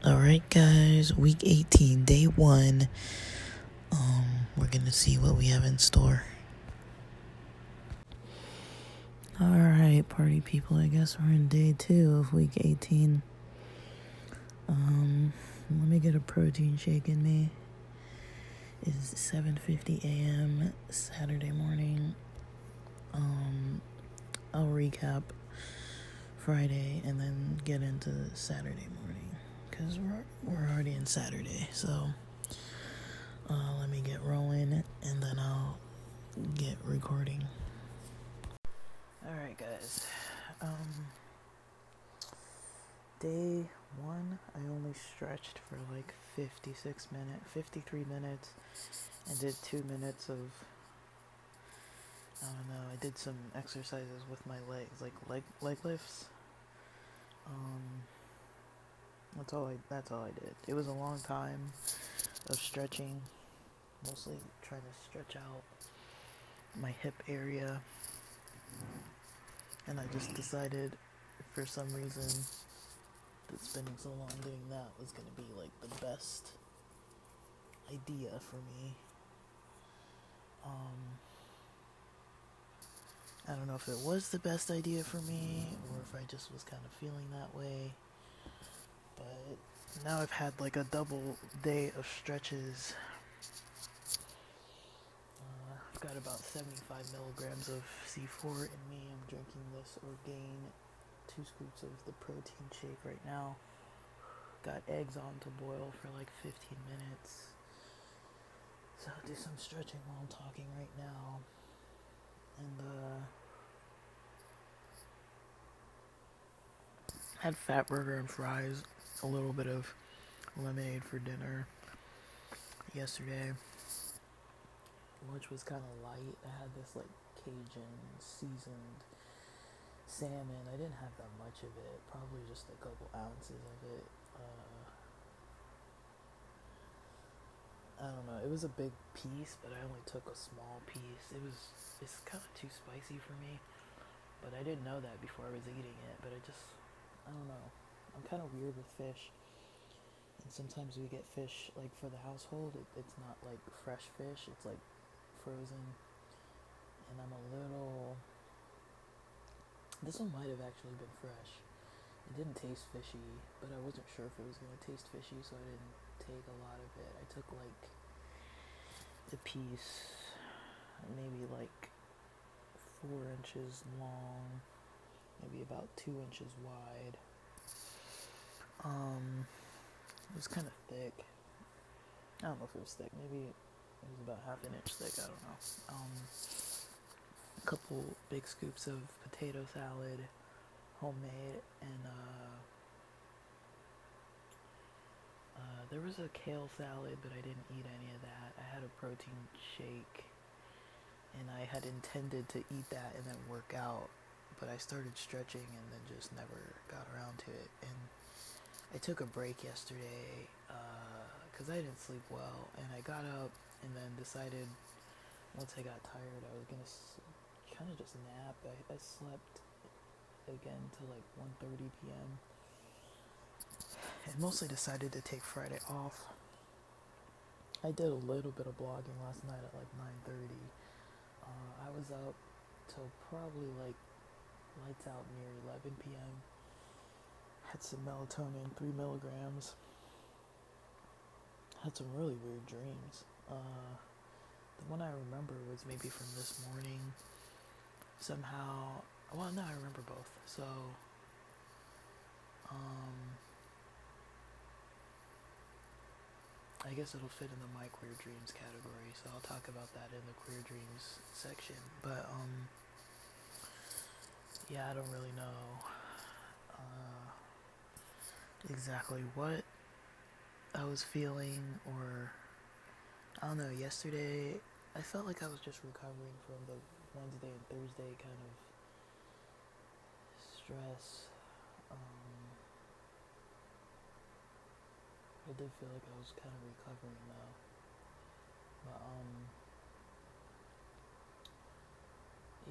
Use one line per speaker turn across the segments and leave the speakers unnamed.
Alright, guys, week 18, day 1. We're gonna see what we have in store. Alright, party people, I guess we're in day 2 of week 18. Let me get a protein shake in me. It's 7:50 a.m. Saturday morning. I'll recap Friday and then get into Saturday morning, because we're already in Saturday, so let me get rolling and then I'll get recording. Alright, guys. Day 1, I only stretched for like 53 minutes, and did 2 minutes of, I don't know, I did some exercises with my legs, like leg lifts. That's all I did. It was a long time of stretching, mostly trying to stretch out my hip area, and I just decided for some reason that spending so long doing that was going to be like the best idea for me. I don't know if it was the best idea for me or if I just was kind of feeling that way, but now I've had like a double day of stretches. I've got about 75 milligrams of C4 in me. I'm drinking this Orgain 2 scoops of the protein shake right now. Got eggs on to boil for like 15 minutes. So I'll do some stretching while I'm talking right now. And had fat burger and fries, a little bit of lemonade for dinner yesterday. Lunch was kind of light. I had this like Cajun seasoned salmon. I didn't have that much of it, probably just a couple ounces of it. I don't know, it was a big piece, but I only took a small piece. It's kind of too spicy for me, but I didn't know that before I was eating it. But I don't know, I'm kind of weird with fish, and sometimes we get fish like for the household, it's not like fresh fish, it's like frozen, and this one might have actually been fresh. It didn't taste fishy, but I wasn't sure if it was going to taste fishy, so I didn't take a lot of it. I took like a piece, maybe like 4 inches long, maybe about 2 inches wide. It was kind of thick. I don't know if it was thick, maybe it was about half an inch thick, I don't know. A couple big scoops of potato salad, homemade, and there was a kale salad, but I didn't eat any of that. I had a protein shake, and I had intended to eat that and then work out, but I started stretching and then just never got around to it. And I took a break yesterday because I didn't sleep well, and I got up and then decided once I got tired I was gonna kind of just nap. I slept again till like 1:30 p.m. and mostly decided to take Friday off. I did a little bit of blogging last night at like 9:30. I was up till probably like lights out near 11 p.m. Had some melatonin, 3 milligrams. Had some really weird dreams. The one I remember was maybe from this morning. Somehow, well, no, I remember both. So, I guess it'll fit in the my queer dreams category, so I'll talk about that in the queer dreams section. But yeah, I don't really know exactly what I was feeling, or I don't know. Yesterday, I felt like I was just recovering from the Wednesday and Thursday kind of stress. I did feel like I was kind of recovering though. But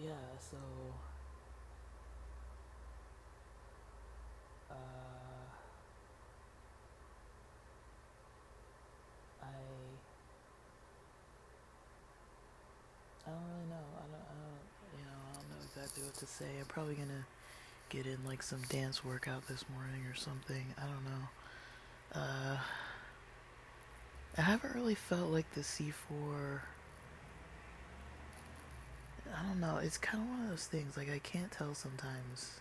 yeah, so exactly what to say. I'm probably gonna get in like some dance workout this morning or something. I don't know. I haven't really felt like the C4. I don't know. It's kind of one of those things. Like I can't tell sometimes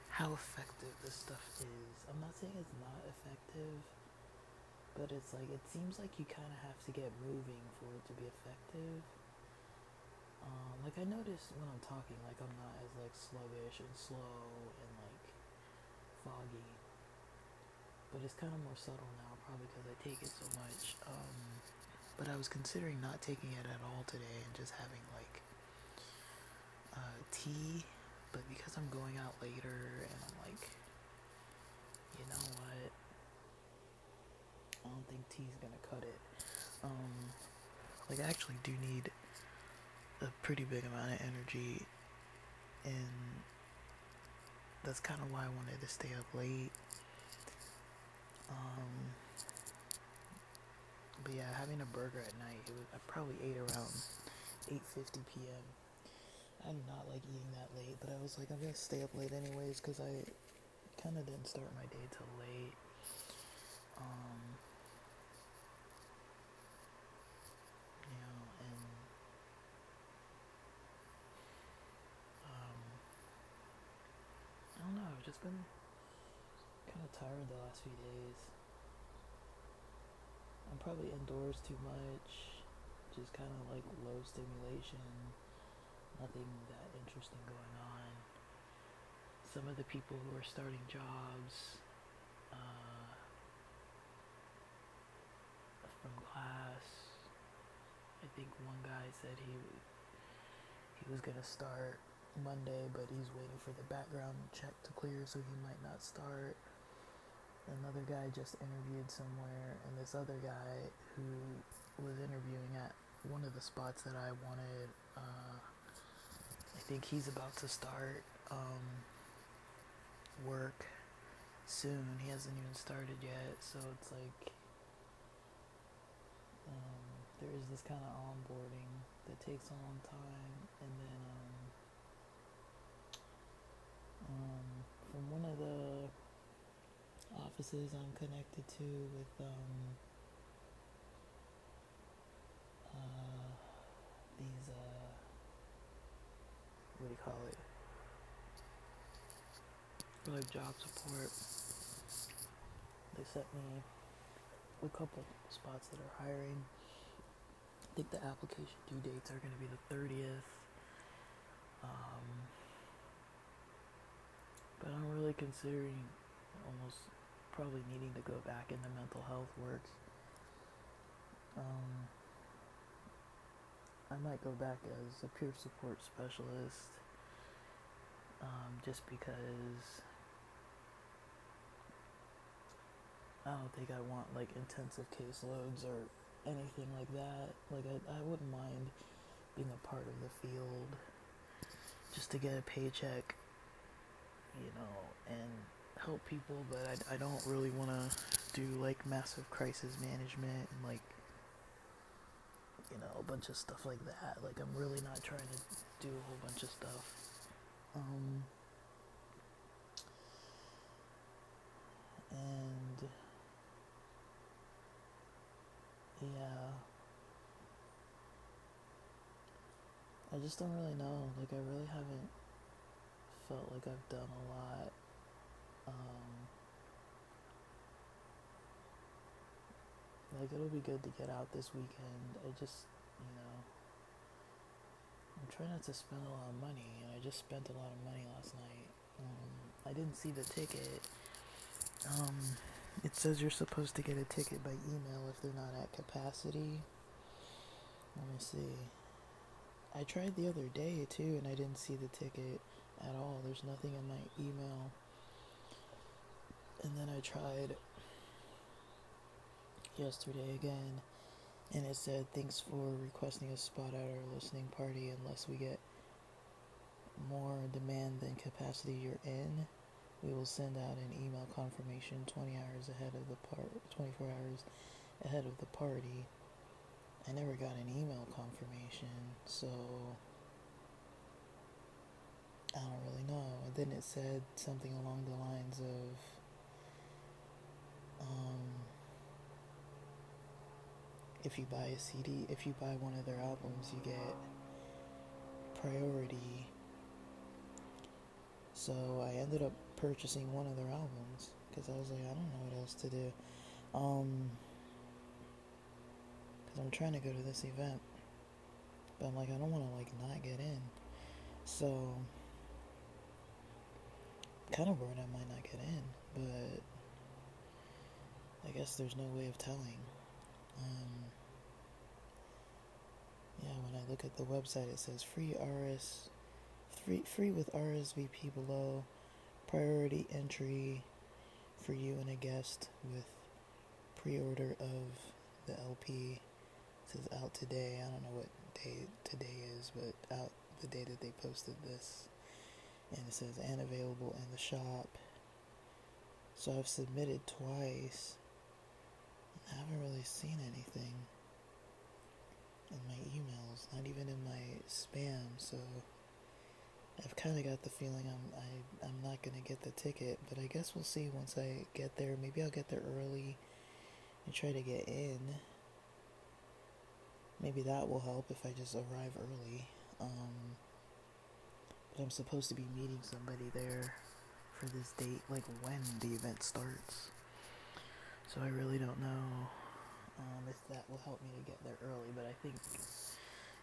how effective this stuff is. I'm not saying it's not effective, but it's like it seems like you kind of have to get moving for it to be effective. Like I notice when I'm talking, like I'm not as like sluggish and slow and like foggy, but it's kind of more subtle now, probably because I take it so much. But I was considering not taking it at all today and just having like tea. But because I'm going out later and I'm like, you know what? I don't think tea's gonna cut it. Like I actually do need a pretty big amount of energy, and that's kind of why I wanted to stay up late. But yeah, having a burger at night, I probably ate around 8:50 p.m. I do not like eating that late, but I was like, I'm gonna stay up late anyways because I kind of didn't start my day till late. You know, and I don't know. I've just been kind of tired the last few days. I'm probably indoors too much, just kind of like low stimulation, nothing that interesting going on. Some of the people who are starting jobs from class, I think one guy said he was gonna start Monday, but he's waiting for the background check to clear, so he might not start. Another guy just interviewed somewhere, and this other guy who was interviewing at one of the spots that I wanted, I think he's about to start work soon. He hasn't even started yet, so it's like there is this kind of onboarding that takes a long time, and then from one of the offices I'm connected to with these what do you call it? For like job support, they sent me a couple spots that are hiring. I think the application due dates are going to be the 30th. But I'm really considering almost probably needing to go back into mental health work. I might go back as a peer support specialist, just because I don't think I want like intensive caseloads or anything like that. Like I wouldn't mind being a part of the field just to get a paycheck, you know, and help people, but I don't really want to do like massive crisis management and like, you know, a bunch of stuff like that. Like I'm really not trying to do a whole bunch of stuff. And yeah, I just don't really know. Like I really haven't felt like I've done a lot. Like it'll be good to get out this weekend. I just, you know, I'm trying not to spend a lot of money, and I just spent a lot of money last night. I didn't see the ticket. It says you're supposed to get a ticket by email if they're not at capacity. Let me see. I tried the other day too, and I didn't see the ticket at all. There's nothing in my email. And then I tried yesterday again, and it said, thanks for requesting a spot at our listening party. Unless we get more demand than capacity you're in, we will send out an email confirmation 20 hours ahead of the 24 hours ahead of the party. I never got an email confirmation, so I don't really know. And then it said something along the lines of, if you buy a CD, if you buy one of their albums, you get priority. So I ended up purchasing one of their albums because I was like, I don't know what else to do. Because I'm trying to go to this event, but I'm like, I don't want to like not get in. So kind of worried I might not get in, but I guess there's no way of telling. Yeah, when I look at the website, it says free with RSVP below, priority entry for you and a guest with pre-order of the LP. It says out today. I don't know what day today is, but out the day that they posted this. And it says and available in the shop. So I've submitted twice. I haven't really seen anything in my emails, not even in my spam, so I've kind of got the feeling I'm not going to get the ticket, but I guess we'll see once I get there. Maybe I'll get there early and try to get in. Maybe that will help if I just arrive early. But I'm supposed to be meeting somebody there for this date, like when the event starts. So I really don't know if that will help me to get there early, but I think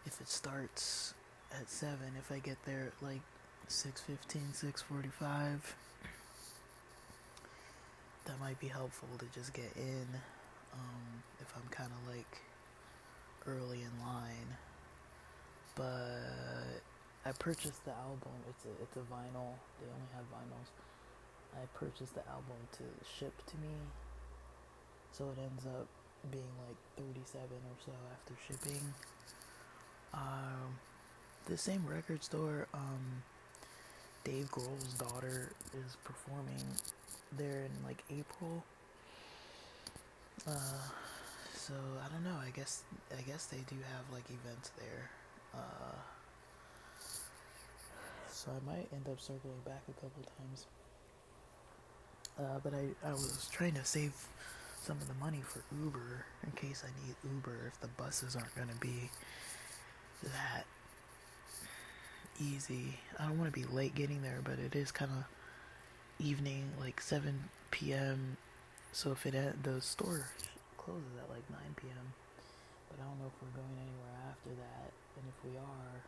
if it starts at 7, if I get there at like 6:15, 6:45, that might be helpful to just get in if I'm kind of like early in line. But I purchased the album. It's a vinyl. They only have vinyls. I purchased the album to ship to me, so it ends up being like $37 or so after shipping. The same record store, Dave Grohl's daughter is performing there in like April. So I don't know. I guess they do have like events there. So I might end up circling back a couple times. But I was trying to save some of the money for Uber in case I need Uber if the buses aren't going to be that easy. I don't want to be late getting there, but it is kind of evening, like 7 p.m. So if the store closes at like 9 p.m. But I don't know if we're going anywhere after that, and if we are,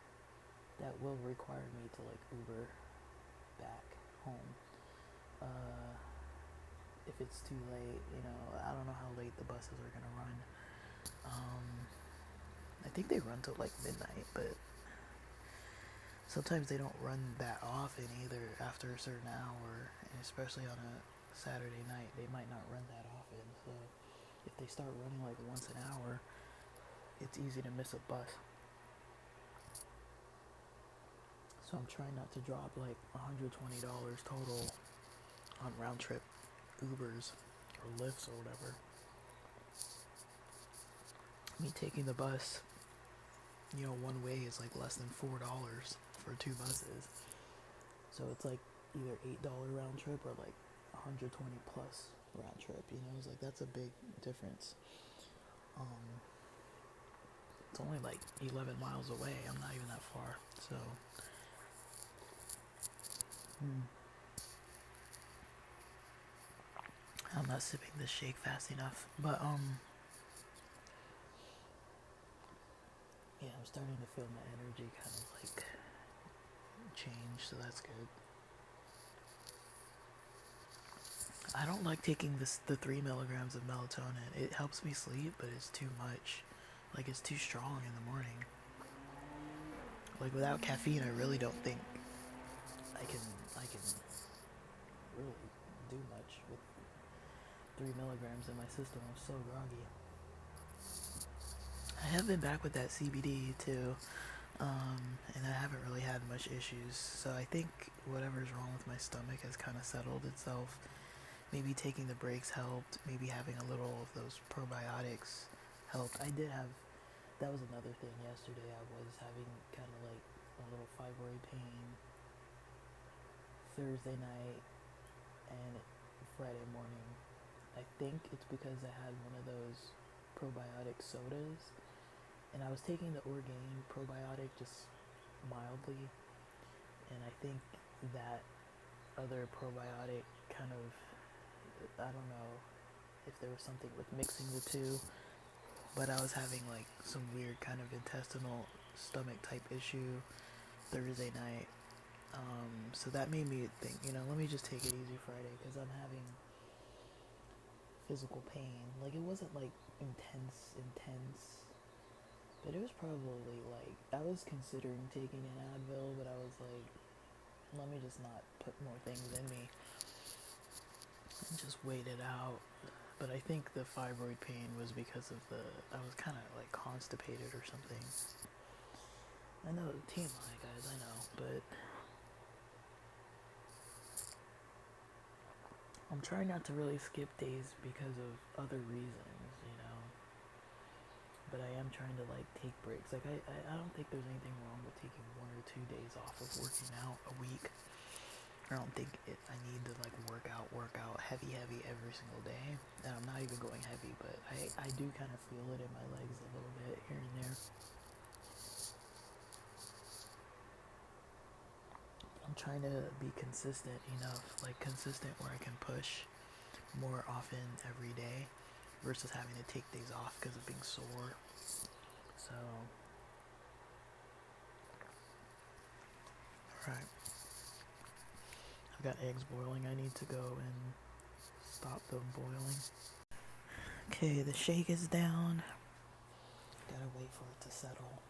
that will require me to like Uber back home. If it's too late, I don't know how late the buses are gonna run. I think they run till like midnight, but sometimes they don't run that often either after a certain hour, and especially on a Saturday night, they might not run that often. So if they start running like once an hour, it's easy to miss a bus. So I'm trying not to drop like $120 total on round trip Ubers or Lyfts or whatever. Me taking the bus, one way is like less than $4 for 2 buses. So it's like either $8 round trip or like 120 plus round trip. It's like that's a big difference. It's only like 11 miles away. I'm not even that far. So I'm not sipping this shake fast enough. But yeah, I'm starting to feel my energy kind of like change, so that's good. I don't like taking the 3 milligrams of melatonin. It helps me sleep, but it's too much. Like it's too strong in the morning. Like without caffeine, I really don't think I can really do much with 3 milligrams in my system. I'm so groggy. I have been back with that CBD too, and I haven't really had much issues. So I think whatever's wrong with my stomach has kind of settled itself. Maybe taking the breaks helped. Maybe having a little of those probiotics helped. That was another thing yesterday. I was having kind of like a little fibroid pain Thursday night and Friday morning. I think it's because I had one of those probiotic sodas, and I was taking the Orgain probiotic just mildly, and I think that other probiotic kind of, I don't know if there was something with mixing the two, but I was having like some weird kind of intestinal stomach type issue Thursday night. So that made me think, let me just take it easy Friday because I'm having physical pain. Like, it wasn't like intense, but it was probably like, I was considering taking an Advil, but I was like, let me just not put more things in me and just wait it out. But I think the fibroid pain was because of I was kind of like constipated or something. I know, TMI, guys, I know, but I'm trying not to really skip days because of other reasons. But I am trying to like take breaks. Like I don't think there's anything wrong with taking 1 or 2 days off of working out a week. I don't think I need to like work out heavy every single day. And I'm not even going heavy, but I do kind of feel it in my legs a little bit here and there. I'm trying to be consistent enough, like consistent where I can push more often every day versus having to take days off because of being sore. So, alright. I've got eggs boiling. I need to go and stop them boiling. Okay, the shake is down. Gotta wait for it to settle.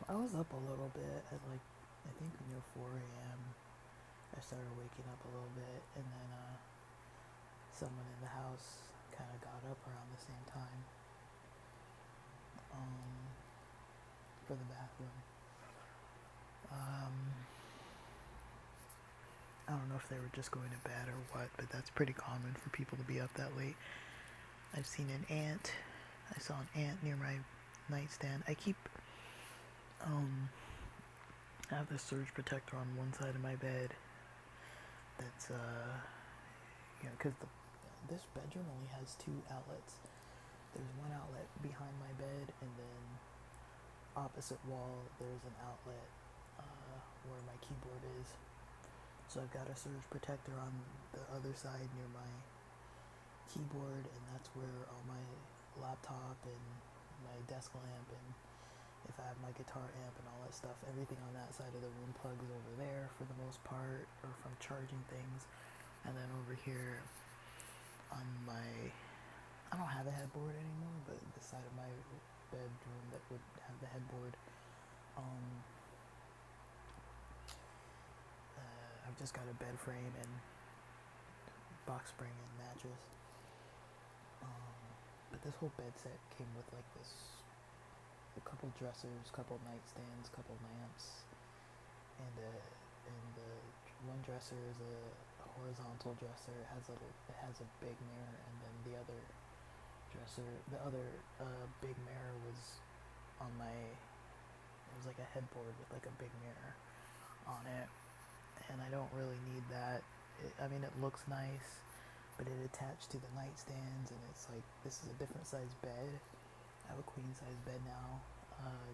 I was up a little bit at like, I think near 4 a.m. I started waking up a little bit, and then someone in the house kind of got up around the same time for the bathroom. I don't know if they were just going to bed or what, but that's pretty common for people to be up that late. I've seen an ant. I saw an ant near my nightstand. I have this surge protector on one side of my bed. That's because this bedroom only has 2 outlets. There's one outlet behind my bed, and then opposite wall there's an outlet where my keyboard is. So I've got a surge protector on the other side near my keyboard, and that's where all my laptop and my desk lamp, and if I have my guitar amp and all that stuff, everything on that side of the room plugs over there for the most part, or from charging things. And then over here on I don't have a headboard anymore, but the side of my bedroom that would have the headboard, I've just got a bed frame and box spring and mattress. But this whole bed set came with like a couple dressers, couple nightstands, couple lamps, and the one dresser is a horizontal dresser. It has a big mirror, and then the other big mirror was on it was like a headboard with like a big mirror on it, and I don't really need that. It looks nice, but it attached to the nightstands, and it's like, this is a different size bed. I have a queen size bed now.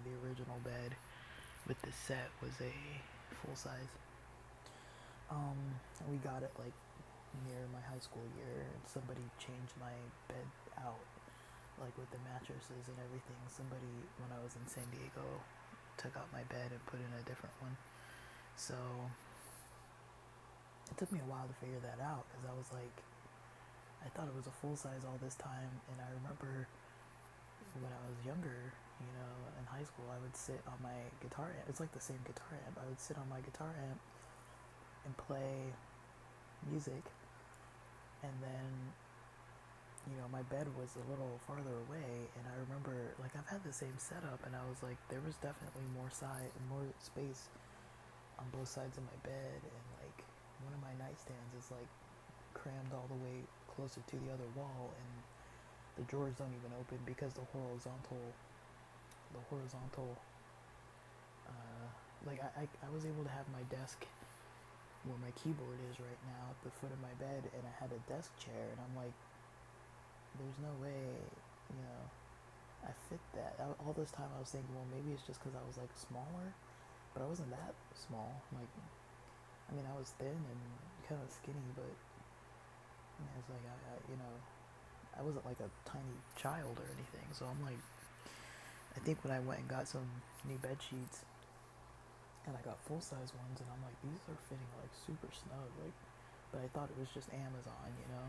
The original bed with this set was a full size. We got it like near my high school year, and somebody changed my bed out, like with the mattresses and everything. Somebody, when I was in San Diego, took out my bed and put in a different one. So it took me a while to figure that out, because I was like, I thought it was a full size all this time. And I remember when I was younger, in high school, I would sit on my guitar amp. It's like the same guitar amp. I would sit on my guitar amp and play music, and then my bed was a little farther away, and I remember, like, I've had the same setup, and I was like, there was definitely more space on both sides of my bed, and like one of my nightstands is like crammed all the way closer to the other wall, and the drawers don't even open because the like I was able to have my desk where my keyboard is right now at the foot of my bed, and I had a desk chair, and I'm like, there's no way, you know, I fit that. All this time I was thinking, well, maybe it's just because I was like smaller, but I wasn't that small. Like, I mean, I was thin and kind of skinny, but you know, it's like you know, I wasn't like a tiny child or anything. So I'm like, I think when I went and got some new bed sheets, and I got full size ones, and I'm like, these are fitting like super snug, like, but I thought it was just Amazon, you know,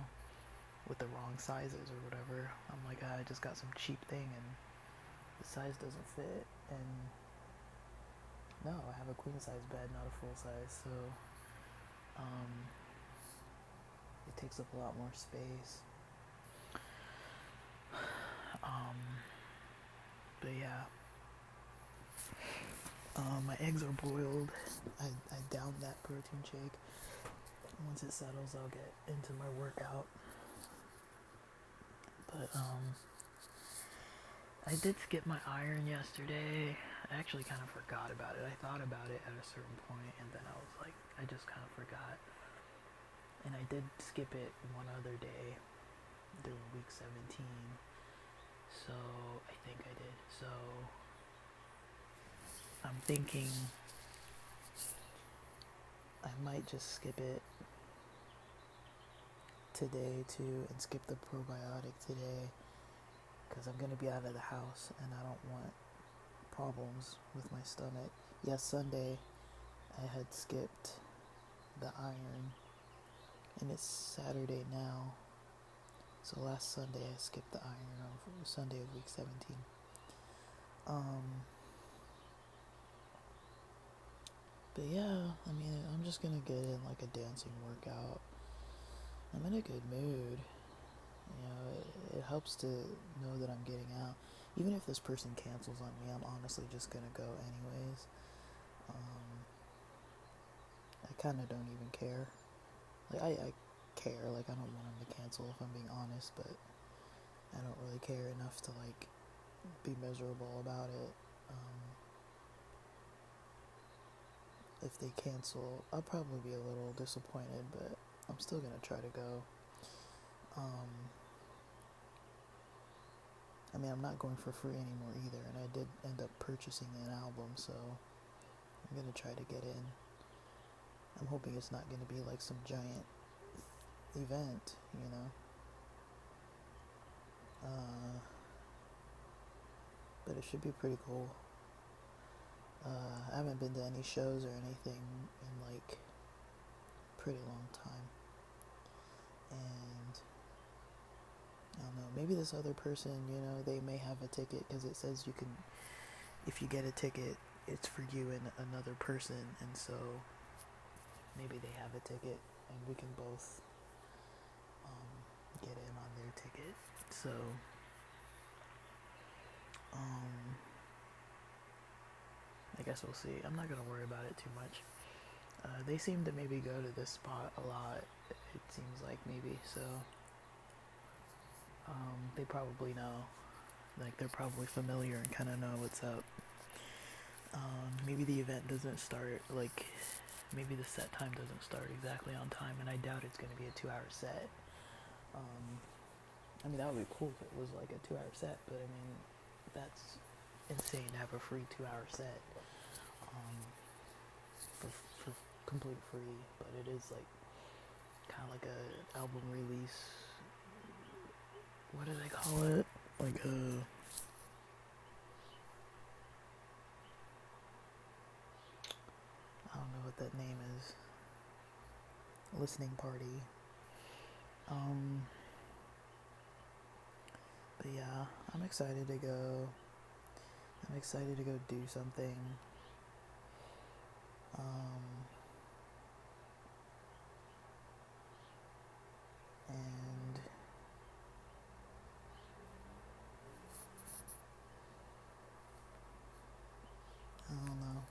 with the wrong sizes or whatever. I'm like, I just got some cheap thing, and the size doesn't fit, and no, I have a queen size bed, not a full size, so it takes up a lot more space. But yeah, my eggs are boiled. I downed that protein shake. Once it settles, I'll get into my workout. But I did skip my iron yesterday. I actually kind of forgot about it. I thought about it at a certain point, and then I was like, I just kind of forgot. And I did skip it one other day during week 17. So I think I did. So I'm thinking I might just skip it today too, and skip the probiotic today, because I'm going to be out of the house and I don't want problems with my stomach. Yes, Sunday I had skipped the iron, and it's Saturday now. So last Sunday I skipped the iron on Sunday of week 17. But yeah, I mean, I'm just gonna get in like a dancing workout. I'm in a good mood. You know, it helps to know that I'm getting out. Even if this person cancels on me, I'm honestly just gonna go anyways. I kind of don't even care. Like, I care. Like, I don't want him to cancel if I'm being honest, but I don't really care enough to like be miserable about it. If they cancel, I'll probably be a little disappointed, but I'm still gonna try to go. I mean, I'm not going for free anymore either, and I did end up purchasing an album, so I'm gonna try to get in. I'm hoping it's not gonna be like some giant event, you know. But it should be pretty cool. I haven't been to any shows or anything in like a pretty long time, and I don't know, maybe this other person, you know, they may have a ticket, because it says you can, if you get a ticket, it's for you and another person, and so maybe they have a ticket and we can both get in on their ticket. So I guess we'll see. I'm not gonna worry about it too much. They seem to maybe go to this spot a lot, it seems like, maybe, so they probably know. Like, they're probably familiar and kind of know what's up. Maybe the event doesn't start, like, maybe the set time doesn't start exactly on time, and I doubt it's going to be a 2-hour set. I mean, that would be cool if it was like a 2-hour set, but I mean, that's insane to have a free 2-hour set for complete free, but it is like kind of like a album release. What do they call it? Like a I don't know what that name is. Listening party. But yeah, I'm excited to go. I'm excited to go do something. And I don't know.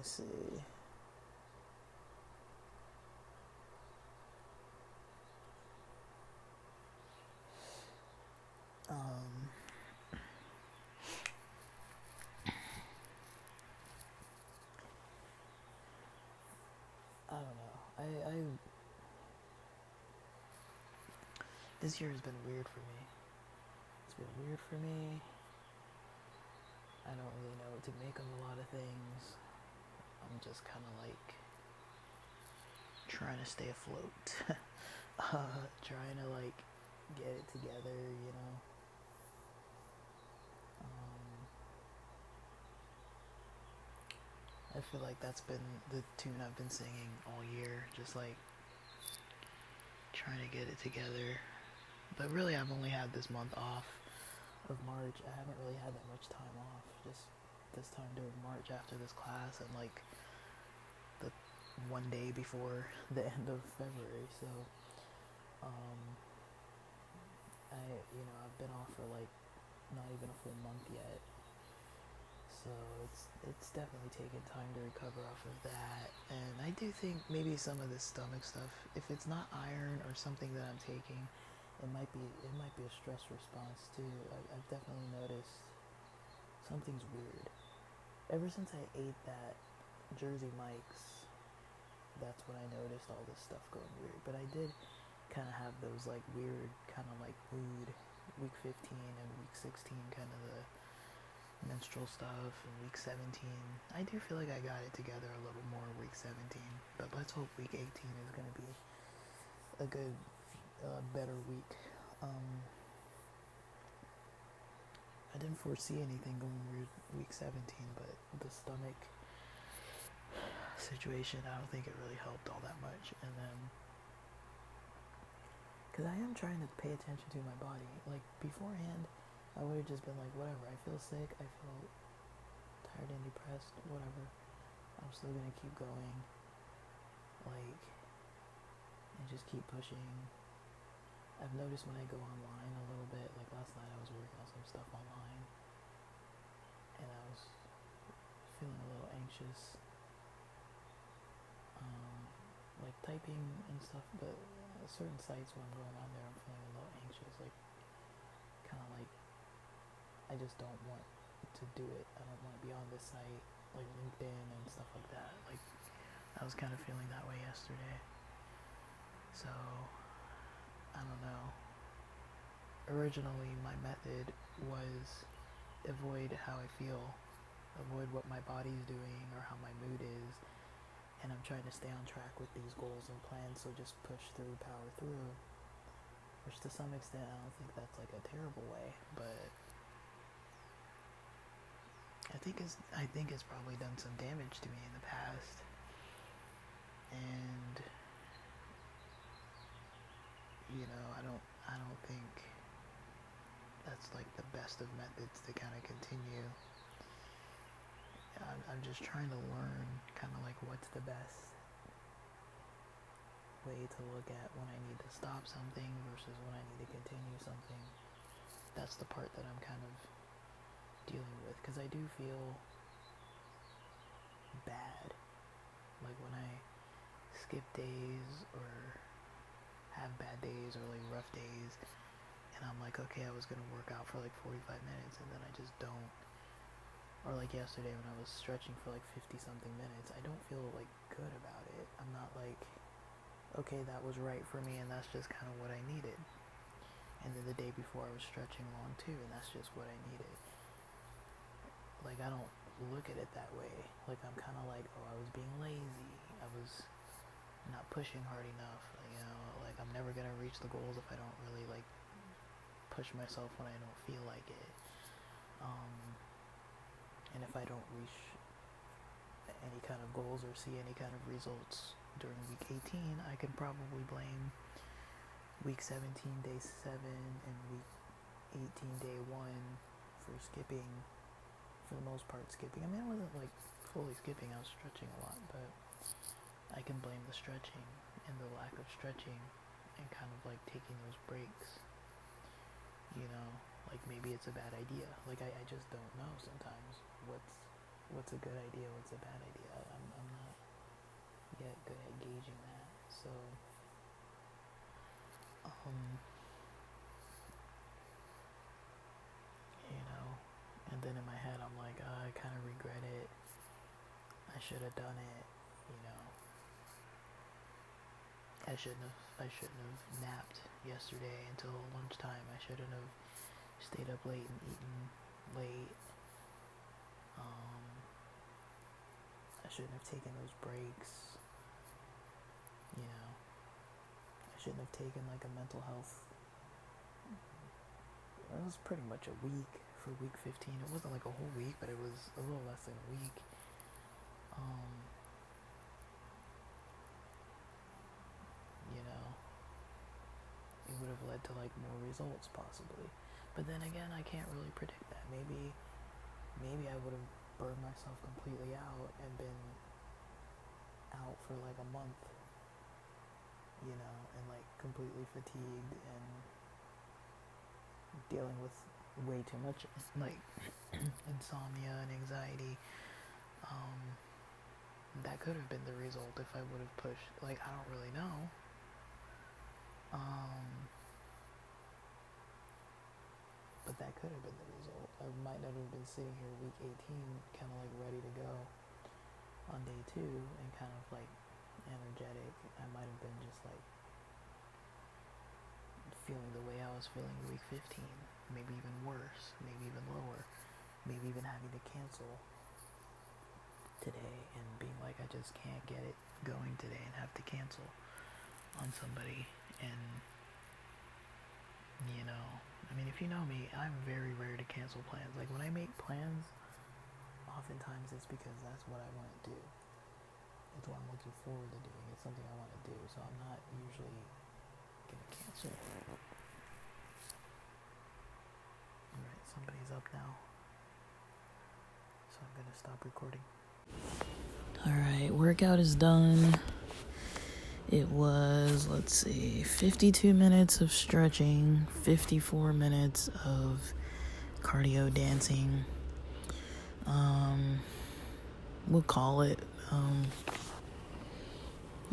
me see. Um, I don't know. I this year has been weird for me. It's been weird for me. I don't really know what to make of a lot of things. I'm just kind of like trying to stay afloat. Trying to like get it together, you know. I feel like that's been the tune I've been singing all year, just like trying to get it together. But really, I've only had this month off of March. I haven't really had that much time off. Just this time during March after this class and like the one day before the end of February. So, um, I've been off for like not even a full month yet. So it's definitely taken time to recover off of that. And I do think maybe some of this stomach stuff, if it's not iron or something that I'm taking, it might be a stress response too. I've definitely noticed something's weird. Ever since I ate that Jersey Mike's, that's when I noticed all this stuff going weird. But I did kind of have those like weird kind of like mood week 15 and week 16 kind of the menstrual stuff and week 17. I do feel like I got it together a little more week 17, but let's hope week 18 is going to be a good better week. I didn't foresee anything going weird week 17, but the stomach situation, I don't think it really helped all that much. And then because I am trying to pay attention to my body. Like beforehand, I would have just been like, whatever, I feel sick, I feel tired and depressed, whatever. I'm still gonna keep going, like, and just keep pushing. I've noticed when I go online a little bit, like last night I was working on some stuff online, and I was feeling a little anxious, like typing and stuff, but certain sites when I'm going on there, I'm feeling a little anxious, like, kind of like, I just don't want to do it. I don't want to be on this site, like LinkedIn and stuff like that. Like, I was kind of feeling that way yesterday. So, I don't know. Originally, my method was avoid how I feel, avoid what my body's doing or how my mood is, and I'm trying to stay on track with these goals and plans, so just push through, power through, which to some extent, I don't think that's like a terrible way, but I think it's probably done some damage to me in the past, and I don't think that's like the best of methods to kind of continue. I'm just trying to learn kind of like what's the best way to look at when I need to stop something versus when I need to continue something. That's the part that I'm kind of dealing with, because I do feel bad, like when I skip days or have bad days or like rough days, and I'm like, okay, I was gonna work out for like 45 minutes and then I just don't. Or like yesterday when I was stretching for like 50 something minutes, I don't feel like good about it. I'm not like, okay, that was right for me and that's just kind of what I needed. And then the day before I was stretching long too, and that's just what I needed. Like, I don't look at it that way. Like, I'm kind of like, oh, I was being lazy. I was not pushing hard enough. Like I'm never gonna reach the goals if I don't really like push myself when I don't feel like it. And if I don't reach any kind of goals or see any kind of results during week 18, I can probably blame week 17, day 7, and week 18, day 1 for skipping, for the most part skipping. I mean, I wasn't like fully skipping, I was stretching a lot, but I can blame the stretching and the lack of stretching and kind of like taking those breaks. Like maybe it's a bad idea. Like I just don't know sometimes what's what's a good idea, what's a bad idea. I'm not yet good at gauging that. So, you know, and then in my head I'm like, I kind of regret it. I should have done it. You know, I shouldn't have napped yesterday until lunchtime. I shouldn't have stayed up late and eaten late. I shouldn't have taken those breaks. You know, I shouldn't have taken like a mental health. It was pretty much a week for week 15. It wasn't like a whole week, but it was a little less than a week. You know, it would have led to like more results possibly. But then again, I can't really predict that. Maybe I would have burned myself completely out and been out for like a month, you know, and like completely fatigued and dealing with way too much like insomnia and anxiety. That could have been the result if I would have pushed. Like, I don't really know. But that could have been the result. I might not have been sitting here week 18 kind of like ready to go on day 2 and kind of like energetic. I might have been just like feeling the way I was feeling week 15, maybe even worse, maybe even lower, maybe even having to cancel today and being like, I just can't get it going today and have to cancel on somebody. And you know, I mean, if you know me, I'm very rare to cancel plans. Like, when I make plans, oftentimes it's because that's what I want to do. It's what I'm looking forward to doing. It's something I want to do. So I'm not usually going to cancel. Alright, somebody's up now. So I'm going to stop recording. Alright, workout is done. It was, 52 minutes of stretching, 54 minutes of cardio dancing. We'll call it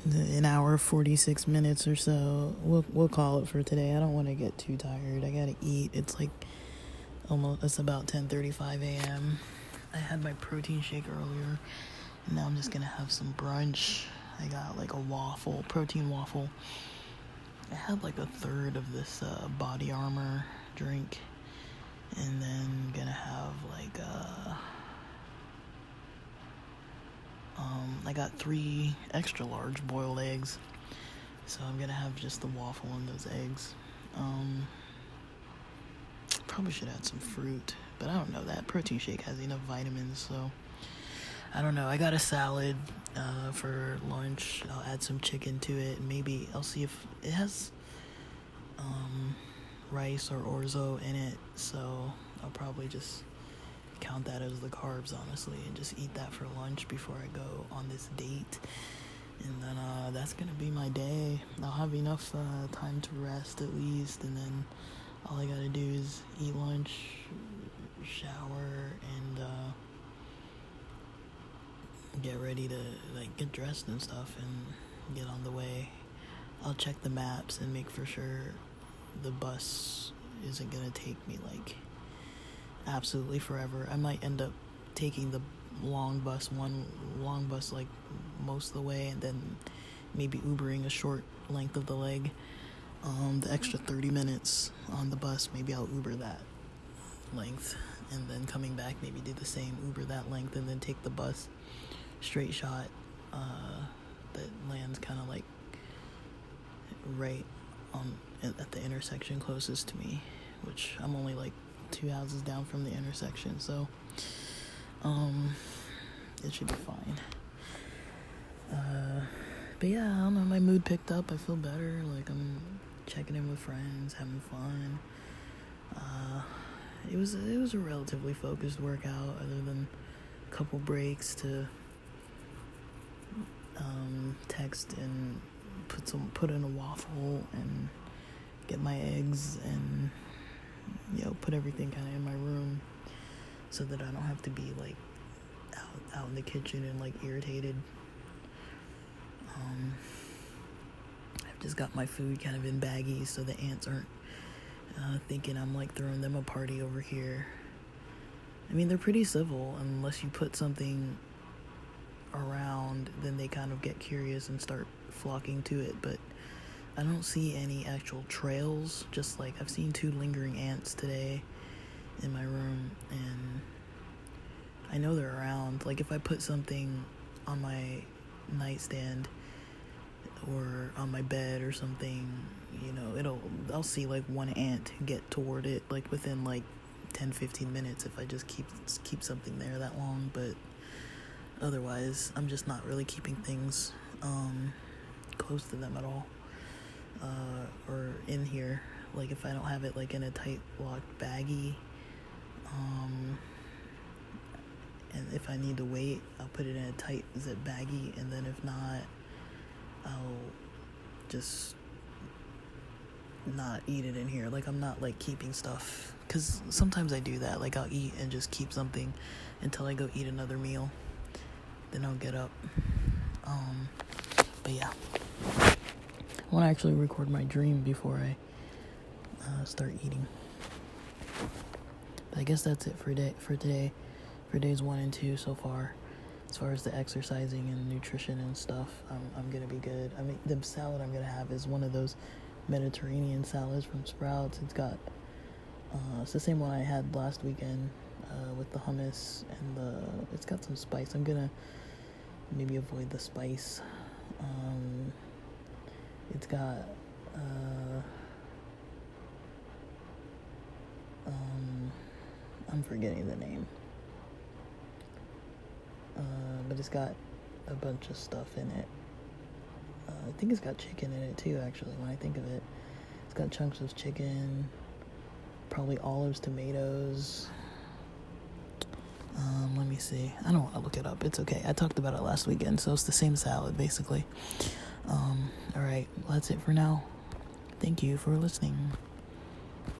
an hour 46 minutes or so. We'll call it for today. I don't want to get too tired. I gotta eat. It's about 10:35 a.m. I had my protein shake earlier, and now I'm just gonna have some brunch. I got like a protein waffle. I had like a third of this Body Armor drink, and then gonna have like I got 3 extra large boiled eggs, so I'm gonna have just the waffle and those eggs. Probably should add some fruit, but I don't know, that protein shake has enough vitamins, so I don't know. I got a salad for lunch. I'll add some chicken to it, and maybe I'll see if it has rice or orzo in it, so I'll probably just count that as the carbs, honestly, and just eat that for lunch before I go on this date. And then that's gonna be my day. I'll have enough time to rest at least, and then all I gotta do is eat lunch, shower, and get ready to like get dressed and stuff and get on the way. I'll check the maps and make for sure the bus isn't gonna take me like absolutely forever. I might end up taking the long bus like most of the way, and then maybe Ubering a short length of the leg. The extra 30 minutes on the bus, maybe I'll Uber that length, and then coming back maybe do the same, Uber that length, and then take the bus straight shot that lands kind of like right on at the intersection closest to me, which I'm only like 2 houses down from the intersection, so it should be fine. But yeah, I don't know, my mood picked up. I feel better, like I'm checking in with friends, having fun. It was a relatively focused workout, other than a couple breaks to text and put in a waffle and get my eggs and put everything kind of in my room so that I don't have to be like out in the kitchen and like irritated. I've just got my food kind of in baggies so the ants aren't thinking I'm like throwing them a party over here. I mean, they're pretty civil unless you put something around, then they kind of get curious and start flocking to it, but I don't see any actual trails. Just like I've seen 2 lingering ants today in my room, and I know they're around. Like if I put something on my nightstand or on my bed or something, you know, I'll see like one ant get toward it like within like 10-15 minutes if I just keep something there that long. But otherwise I'm just not really keeping things close to them at all, or in here. Like if I don't have it like in a tight locked baggie, and if I need to wait, I'll put it in a tight zip baggie, and then if not, I'll just not eat it in here. Like I'm not like keeping stuff, because sometimes I do that. Like I'll eat and just keep something until I go eat another meal, then I'll get up. But yeah, I want to actually record my dream before I start eating. But I guess that's it for today, for days 1 and 2 so far. As far as the exercising and nutrition and stuff, I'm gonna be good. I mean, the salad I'm gonna have is one of those Mediterranean salads from Sprouts. It's got it's the same one I had last weekend with the hummus, and it's got some spice. I'm gonna maybe avoid the spice. It's got I'm forgetting the name, but it's got a bunch of stuff in it. I think it's got chicken in it too, actually, when I think of it. It's got chunks of chicken, probably olives, tomatoes. Let me see. I don't want to look it up. It's okay. I talked about it last weekend, so it's the same salad, basically. Alright, well, that's it for now. Thank you for listening.